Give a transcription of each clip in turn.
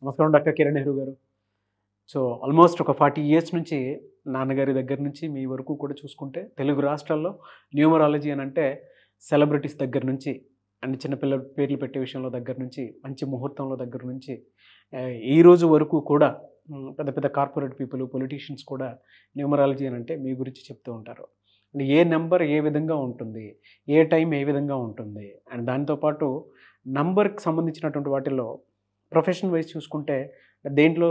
నమస్కారం డాక్టర్ కిరణ్ నెహ్రూ గారు. So almost ఒక 40 ఇయర్స్ నుంచి నాన్నగారి దగ్గర నుంచి మీ వరకు కూడా చూసుకుంటే తెలుగు రాష్ట్రాల్లో న్యూమరాలజీ అని అంటే సెలబ్రిటీస్ దగ్గర నుంచి అండ్ చిన్నపిల్లల పేర్లు పెట్టే విషయంలో దగ్గర నుంచి మంచి ముహూర్తంలో దగ్గర నుంచి ఈ రోజు వరకు కూడా పెద్ద పెద్ద కార్పొరేట్ పీపుల్ పొలిటీషియన్స్ కూడా న్యూమరాలజీ అని అంటే మీ గురించి చెప్తూ ఉంటారు. అండ్ ఏ నెంబర్ ఏ విధంగా ఉంటుంది, ఏ టైం ఏ విధంగా ఉంటుంది, అండ్ దాంతోపాటు నంబర్కి సంబంధించినటువంటి వాటిల్లో ప్రొఫెషన్ వైజ్ చూసుకుంటే దేంట్లో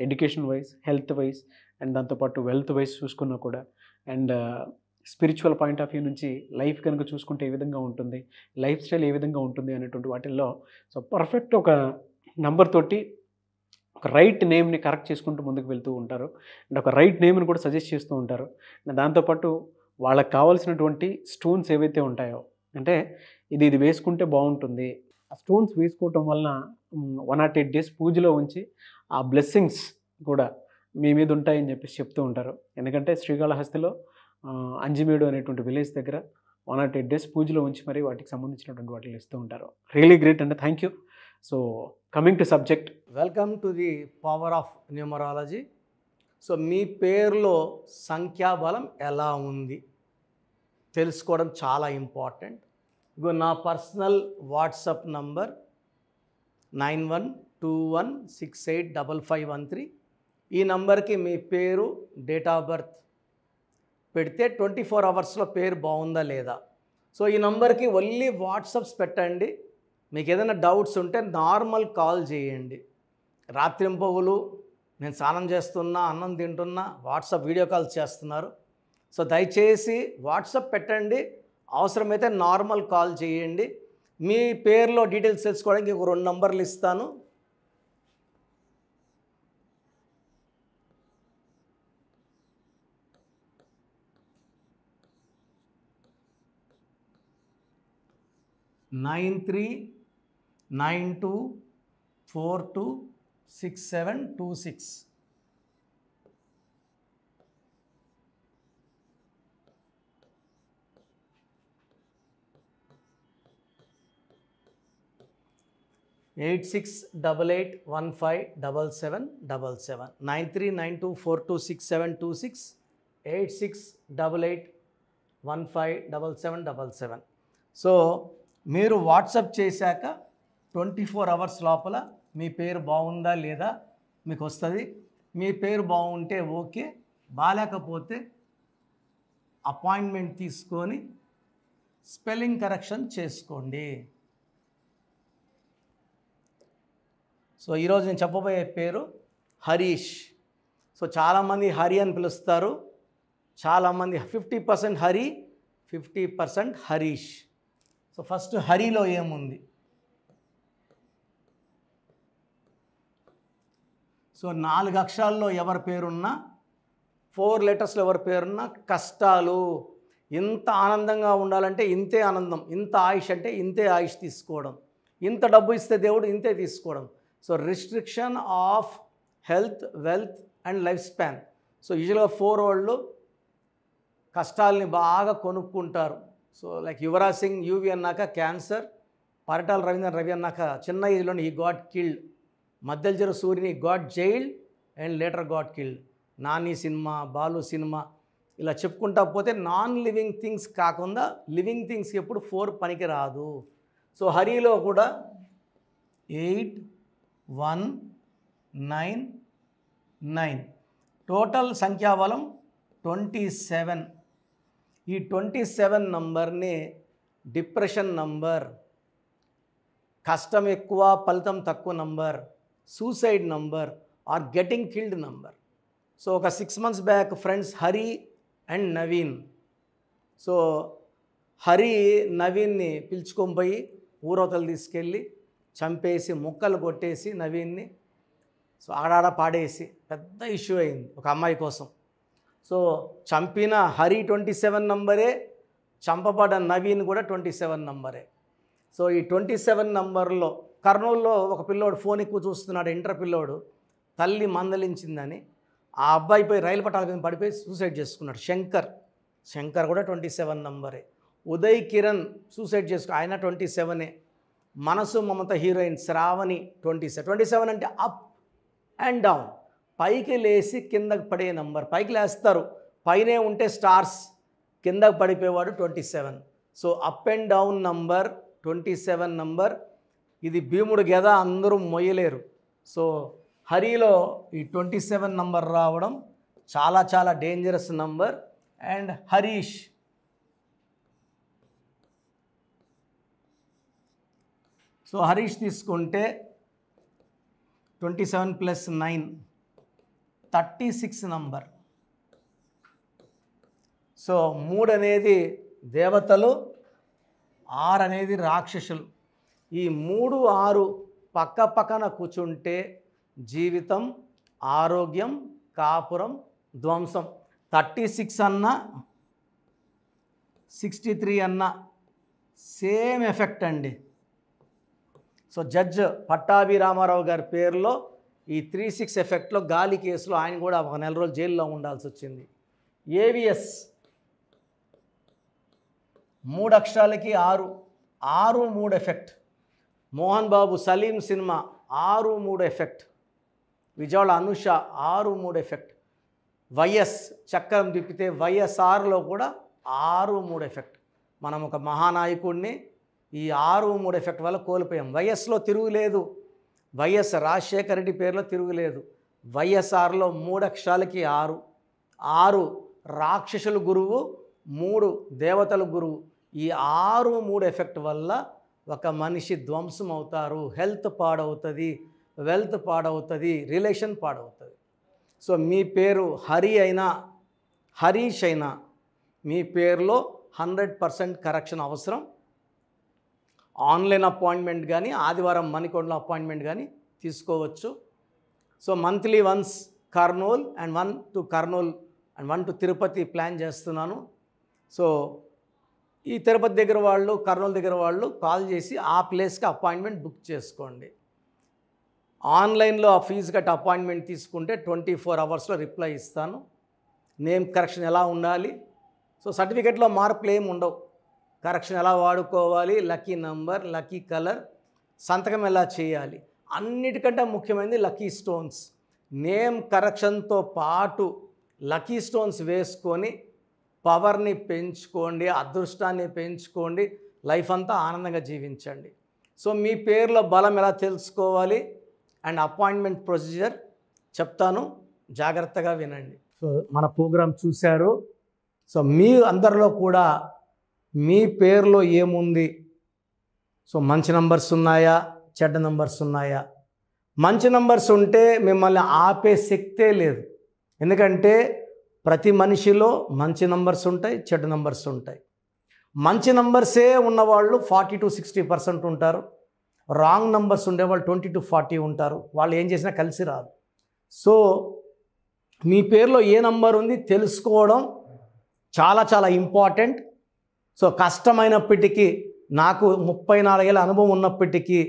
education wise, health wise and దాంతోపాటు వెల్త్ వైజ్ చూసుకున్నా కూడా and spiritual point of view నుంచి లైఫ్ కనుక చూసుకుంటే ఏ విధంగా ఉంటుంది, లైఫ్ స్టైల్ ఏ విధంగా ఉంటుంది అనేటువంటి వాటిల్లో సో పర్ఫెక్ట్ ఒక నంబర్ తోటి ఒక రైట్ నేమ్ని కరెక్ట్ చేసుకుంటూ ముందుకు వెళ్తూ ఉంటారు అండ్ ఒక రైట్ నేమ్ని కూడా సజెస్ట్ చేస్తూ ఉంటారు. అండ్ దాంతోపాటు వాళ్ళకి కావాల్సినటువంటి స్టోన్స్ ఏవైతే ఉంటాయో అంటే ఇది వేసుకుంటే బాగుంటుంది, ఆ స్టోన్స్ వేసుకోవటం వలన 108 days పూజలో ఉంచి ఆ బ్లెస్సింగ్స్ కూడా మీ మీద ఉంటాయని చెప్పేసి చెప్తూ ఉంటారు. ఎందుకంటే శ్రీకాళహస్తిలో అంజిమేడు అనేటువంటి విలేజ్ దగ్గర 108 days పూజలో ఉంచి మరి వాటికి సంబంధించినటువంటి వాటిని ఇస్తూ ఉంటారు. రియలీ గ్రేట్ అండి, thank you. So coming to subject, welcome to the power of numerology. So మీ పేరులో సంఖ్యాబలం ఎలా ఉంది తెలుసుకోవడం చాలా ఇంపార్టెంట్. ఇగో నా పర్సనల్ వాట్సాప్ నంబర్ 9121685513. ఈ నంబర్కి మీ పేరు, డేట్ ఆఫ్ బర్త్ పెడితే 24 hours పేరు బాగుందా లేదా. సో ఈ నంబర్కి ఓన్లీ వాట్సాప్స్ పెట్టండి. మీకు ఏదైనా డౌట్స్ ఉంటే నార్మల్ కాల్ చేయండి. రాత్రింపగులు నేను స్నానం చేస్తున్నా, అన్నం తింటున్నా, వాట్సాప్ వీడియో కాల్స్ చేస్తున్నారు. సో దయచేసి వాట్సాప్ పెట్టండి, అవసరమైతే నార్మల్ కాల్ చేయండి. మీ పేరులో డీటెయిల్స్ తెలుసుకోవడానికి ఒక 2 నంబర్లు ఇస్తాను. నైన్ 92426726. ఎయిట్ 8688157777 9392426726 8688157777. సో మీరు వాట్సాప్ చేశాక 24 hours లోపల మీ పేరు బాగుందా లేదా మీకు వస్తుంది. మీ పేరు బాగుంటే ఓకే, బాగాలేకపోతే అపాయింట్మెంట్ తీసుకొని స్పెల్లింగ్ కరెక్షన్ చేసుకోండి. సో ఈరోజు నేను చెప్పబోయే పేరు హరీష్. సో చాలామంది హరి అని పిలుస్తారు, చాలామంది 50% హరి, 50% హరీష్. సో ఫస్ట్ హరిలో ఏముంది? సో 4 అక్షరాల్లో ఎవరి పేరున్నా, 4 letersలో ఎవరి పేరున్నా కష్టాలు. ఇంత ఆనందంగా ఉండాలంటే ఇంతే ఆనందం, ఇంత ఆయుష్ అంటే ఇంతే ఆయుష్ తీసుకోవడం, ఇంత డబ్బు ఇస్తే దేవుడు ఇంతే తీసుకోవడం. So restriction of health, wealth and life span. So యూజువల్గా 4 వాళ్ళు కష్టాలని బాగా కొనుక్కుంటారు. So like Yuvraj Singh UV అన్నాక క్యాన్సర్, పరిటాల రవీంద్రన్ రవి అన్నాక చిన్న ఏజ్లోని ఈ గాట్ కిల్డ్, మధ్యల చెరు సూర్యుని got jailed and later got killed, Nani cinema, Balu cinema, ఇలా చెప్పుకుంటా పోతే నాన్ లివింగ్ థింగ్స్ కాకుండా లివింగ్ థింగ్స్ ఎప్పుడు 4 పనికి రాదు. సో హరిలో కూడా 8199 టోటల్ సంఖ్యాబలం 27. ఈ 27 నంబర్ని డిప్రెషన్ నంబర్, కష్టం ఎక్కువ ఫలితం తక్కువ number, suicide number or getting killed number. So ఒక 6 months back friends Hari and Naveen. So Hari నవీన్ని పిలుచుకొని పోయి ఊరవతలు తీసుకెళ్ళి చంపేసి ముక్కలు కొట్టేసి నవీన్ని సో ఆడాడ పాడేసి పెద్ద ఇష్యూ అయింది ఒక అమ్మాయి కోసం. సో చంపిన హరి 27 నంబరే, చంపబడ్డ నవీన్ కూడా 27 నంబరే. సో ఈ 27 నంబర్లో కర్నూలులో ఒక పిల్లోడు ఫోన్ ఎక్కువ చూస్తున్నాడు, ఇంటర్ పిల్లోడు, తల్లి మందలించిందని ఆ అబ్బాయి పోయి రైలు పట్టాల మీద పడిపోయి సూసైడ్ చేసుకున్నాడు. శంకర్ కూడా 27 నంబరే. ఉదయ్ కిరణ్ సూసైడ్ ఆయన 27. మనసు మమత హీరోయిన్ శ్రావణి 27. 27 అంటే అప్ అండ్ డౌన్, పైకి లేచి కిందకి పడే నంబర్. పైకి లేస్తారు, పైనే ఉంటే స్టార్స్, కిందకి పడిపోయేవాడు 27. So up and down number 27 number. ఇది భీముడు గద, అందరూ మొయ్యలేరు. సో హరిలో ఈ 27 నంబర్ రావడం చాలా చాలా dangerous number. And Harish, so Harish తీసుకుంటే 27 + 9 36 నంబర్. సో 3 అనేది దేవతలు, 6 అనేది రాక్షసులు. ఈ 3, 6 పక్క పక్కన కూర్చుంటే జీవితం, ఆరోగ్యం, కాపురం, ధ్వంసం. 36 అన్నా 63 అన్నా సేమ్ ఎఫెక్ట్ అండి. సో జడ్జ్ పట్టాభి రామారావు గారి పేరులో ఈ 36 ఎఫెక్ట్లో గాలి కేసులో ఆయన కూడా 1 నెల రోజులు జైల్లో ఉండాల్సి వచ్చింది. ఏవిఎస్ 3 అక్షరాలకి 6, 6, 3 effect. Mohan Babu Saleem cinema 6, 3 effect. Vijayawada Anusha 6, 3 effect. YS చక్రం తిప్పితే వైఎస్ఆర్లో కూడా 6, 3 ఎఫెక్ట్. మనం ఒక మహానాయకుడిని ఈ 6, 3 ఎఫెక్ట్ వల్ల కోల్పోయాం. వైఎస్లో తిరుగులేదు, వైఎస్ రాజశేఖర రెడ్డి పేరులో తిరుగులేదు. వైఎస్ఆర్లో 3 అక్షరాలకి 6, 6 రాక్షసుల గురువు, 3 దేవతల గురువు. ఈ 6, 3 ఎఫెక్ట్ వల్ల ఒక మనిషి ధ్వంసం అవుతారు. హెల్త్ పాడవుతుంది, వెల్త్ పాడవుతుంది, రిలేషన్ పాడవుతుంది. సో మీ పేరు హరి అయినా హరీష్ అయినా మీ పేరులో 100% కరెక్షన్ అవసరం. ఆన్లైన్ అపాయింట్మెంట్ కానీ, ఆదివారం మణికొండలో అపాయింట్మెంట్ కానీ తీసుకోవచ్చు. So monthly once Kurnool and 1 to Kurnool and 1 to Tirupati plan చేస్తున్నాను. సో ఈ తిరుపతి దగ్గర వాళ్ళు, కర్నూలు దగ్గర వాళ్ళు కాల్ చేసి ఆ ప్లేస్కి అపాయింట్మెంట్ బుక్ చేసుకోండి. ఆన్లైన్లో ఆ ఫీజు కట్టి అపాయింట్మెంట్ తీసుకుంటే 24 అవర్స్లో రిప్లై ఇస్తాను. నేమ్ కరెక్షన్ ఎలా ఉండాలి, సో సర్టిఫికెట్లో మార్పులు ఏమి ఉండవు. కరెక్షన్ ఎలా వాడుకోవాలి, లక్కీ నంబర్, లక్కీ కలర్, సంతకం ఎలా చేయాలి, అన్నిటికంటే ముఖ్యమైనది లక్కీ స్టోన్స్. నేమ్ కరెక్షన్తో పాటు లక్కీ స్టోన్స్ వేసుకొని పవర్ని పెంచుకోండి, అదృష్టాన్ని పెంచుకోండి, లైఫ్ అంతా ఆనందంగా జీవించండి. సో మీ పేరులో బలం ఎలా తెలుసుకోవాలి అండ్ అపాయింట్మెంట్ ప్రొసీజర్ చెప్తాను, జాగ్రత్తగా వినండి. సో మన ప్రోగ్రాం చూశారు. సో మీ అందరిలో కూడా మీ పేరులో ఏముంది, సో మంచి నంబర్స్ ఉన్నాయా, చెడ్డ నంబర్స్ ఉన్నాయా? మంచి నంబర్స్ ఉంటే మిమ్మల్ని ఆపే శక్తే లేదు. ఎందుకంటే ప్రతి మనిషిలో మంచి నంబర్స్ ఉంటాయి, చెడ్డ నంబర్స్ ఉంటాయి. మంచి నంబర్సే ఉన్నవాళ్ళు 40 to 60% ఉంటారు. రాంగ్ నంబర్స్ ఉండేవాళ్ళు 20 to 40 ఉంటారు. వాళ్ళు ఏం చేసినా కలిసి రాదు. సో మీ పేరులో ఏ నంబర్ ఉంది తెలుసుకోవడం చాలా చాలా ఇంపార్టెంట్. సో కష్టమైనప్పటికీ, నాకు 34 ఏళ్ళ అనుభవం ఉన్నప్పటికీ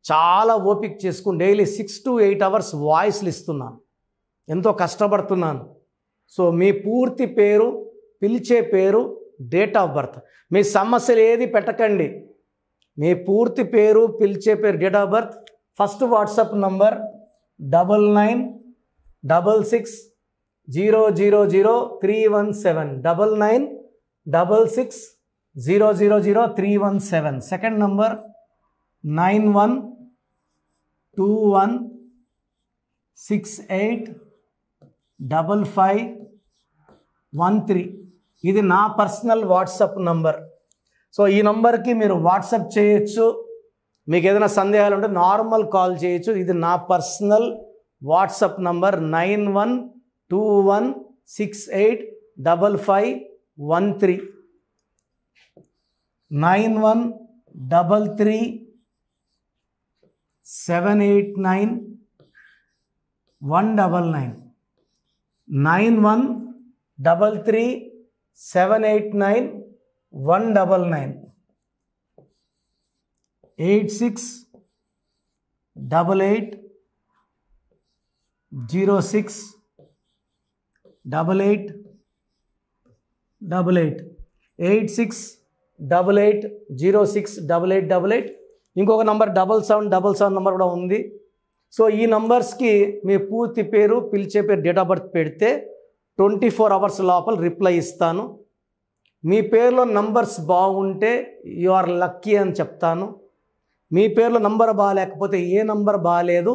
చాలా ఓపిక చేసుకుని డైలీ 6 to 8 అవర్స్ వాయిస్లు ఇస్తున్నాను, ఎంతో కష్టపడుతున్నాను. సో మీ పూర్తి పేరు, పిలిచే పేరు, డేట్ ఆఫ్ బర్త్, మీ సమస్యలు ఏది పెట్టకండి. మీ పూర్తి పేరు, పిలిచే పేరు, date of birth. First WhatsApp number 9966000317 9966000317. Second number 9121685513. ఇది నా పర్సనల్ వాట్సాప్ నంబర్. సో ఈ నంబర్కి మీరు వాట్సాప్ చేయొచ్చు. మీకు ఏదైనా సందేహాలు ఉంటే నార్మల్ కాల్ చేయొచ్చు. ఇది నా పర్సనల్ వాట్సాప్ నంబర్ 9121685513 9133789199 9133789199 8688068888 8688068888. ఇంకొక నంబర్ 7777 నంబర్ కూడా ఉంది. సో ఈ నంబర్స్కి మీ పూర్తి పేరు, పిలిచే పేరు, డేట్ ఆఫ్ బర్త్ పెడితే 24 అవర్స్ లోపల రిప్లై ఇస్తాను. మీ పేరులో నంబర్స్ బాగుంటే యు ఆర్ లక్కీ అని చెప్తాను. మీ పేరులో నంబర్ బాగాలేకపోతే ఏ నంబర్ బాగాలేదు,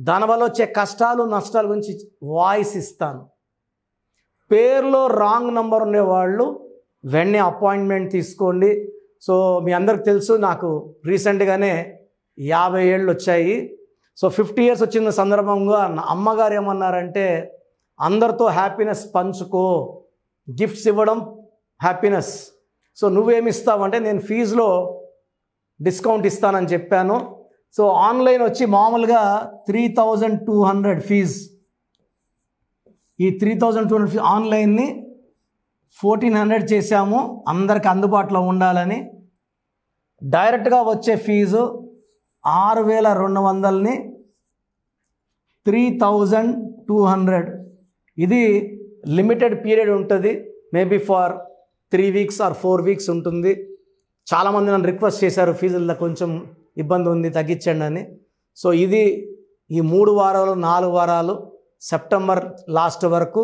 దానివల్ల వచ్చే కష్టాలు నష్టాల గురించి వాయిస్ ఇస్తాను. పేరులో రాంగ్ నంబర్ ఉండేవాళ్ళు వెంటనే అపాయింట్మెంట్ తీసుకోండి. సో మీ అందరికి తెలుసు, నాకు రీసెంట్గానే 50 ఏళ్ళు వచ్చాయి. సో 50 ఇయర్స్ వచ్చిన సందర్భంగా నా అమ్మగారు ఏమన్నారంటే, అందరితో హ్యాపీనెస్ పంచుకో, గిఫ్ట్స్ ఇవ్వడం హ్యాపీనెస్. సో నువ్వేమిస్తావంటే, నేను ఫీజులో డిస్కౌంట్ ఇస్తానని చెప్పాను. సో ఆన్లైన్ వచ్చి మామూలుగా 3200 ఫీజ్. ఈ 3200 ఫీజ్ ఆన్లైన్ని 1400 చేశాము, అందరికి అందుబాటులో ఉండాలని. డైరెక్ట్గా వచ్చే ఫీజు 6200ని 3200. ఇది లిమిటెడ్ పీరియడ్ ఉంటుంది, maybe for 3 weeks or 4 weeks ఉంటుంది. చాలామంది నన్ను రిక్వెస్ట్ చేశారు, ఫీజుల్లో కొంచెం ఇబ్బంది ఉంది తగ్గించండి అని. సో ఇది ఈ 3 వారాలు 4 వారాలు సెప్టెంబర్ లాస్ట్ వరకు.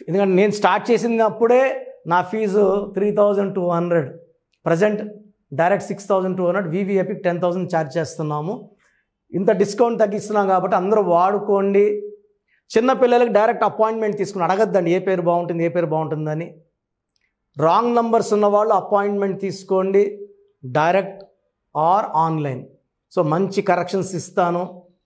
ఎందుకంటే నేను స్టార్ట్ చేసినప్పుడే నా fee 3200, present direct 6200, VVIP 10,000 charge చేస్తున్నాము. ఇంత డిస్కౌంట్ తగ్గిస్తున్నాం కాబట్టి అందరూ వాడుకోండి. చిన్నపిల్లలకి డైరెక్ట్ అపాయింట్మెంట్ తీసుకుని అడగద్దండి ఏ పేరు బాగుంటుంది, ఏ పేరు బాగుంటుందని. రాంగ్ నంబర్స్ ఉన్నవాళ్ళు అపాయింట్మెంట్ తీసుకోండి, డైరెక్ట్ ఆర్ ఆన్లైన్. సో మంచి కరెక్షన్స్ ఇస్తాను,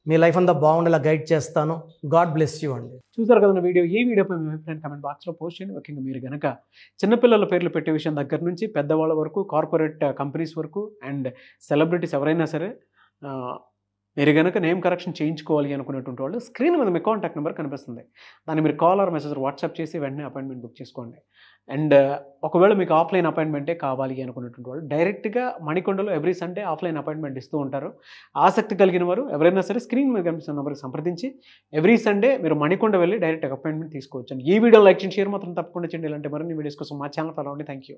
మీ లైఫ్ అంతా బాగుండేలా గైడ్ చేస్తాను. గాడ్ బ్లెస్ యూ అండి. చూసారు కదా వీడియో. ఈ వీడియోపై మీ అభిప్రాయం కామెంట్ బాక్స్లో పోస్ట్ చేయండి. ముఖ్యంగా మీరు కనుక చిన్నపిల్లల పేర్లు పెట్టే విషయం దగ్గర నుంచి పెద్దవాళ్ళ వరకు, కార్పొరేట్ కంపెనీస్ వరకు అండ్ సెలబ్రిటీస్ ఎవరైనా సరే మీరు కనుక నేమ్ కరెక్షన్ చేయించుకోవాలి అనుకునేటువంటి వాళ్ళు స్క్రీన్ మీద మీ కాంటాక్ట్ నెంబర్ కనిపిస్తుంది, దాన్ని మీరు కాల్ ఆర్ మెసేజ్ వాట్సాప్ చేసి వెంటనే అపాయింట్మెంట్ బుక్ చేసుకోండి. అండ్ ఒకవేళ మీకు ఆఫ్లైన్ అపాయింట్మెంటే కావాలి అనుకునేటువంటి వాళ్ళు డైరెక్ట్గా మణికొండలో ఎవ్రీ సండే ఆఫ్లైన్ అపాయింట్మెంట్ ఇస్తూ ఉంటారు. ఆసక్తి కలిగిన వారు ఎవరైనా సరే స్క్రీన్ మీద కనిపిస్తున్న నెంబర్కి సంప్రదించి ఎవ్రీ సండే మీరు మణికొండ వెళ్ళి డైరెక్ట్ అపాయింట్మెంట్ తీసుకోవచ్చు. ఈ వీడియో లైక్ చేయండి, షేర్ మాత్రం తప్పకుండా చేయండి. ఇలాంటి మరిన్ని వీడియోస్ కోసం మా ఛానల్ ఫాలో అవ్వండి. Thank you.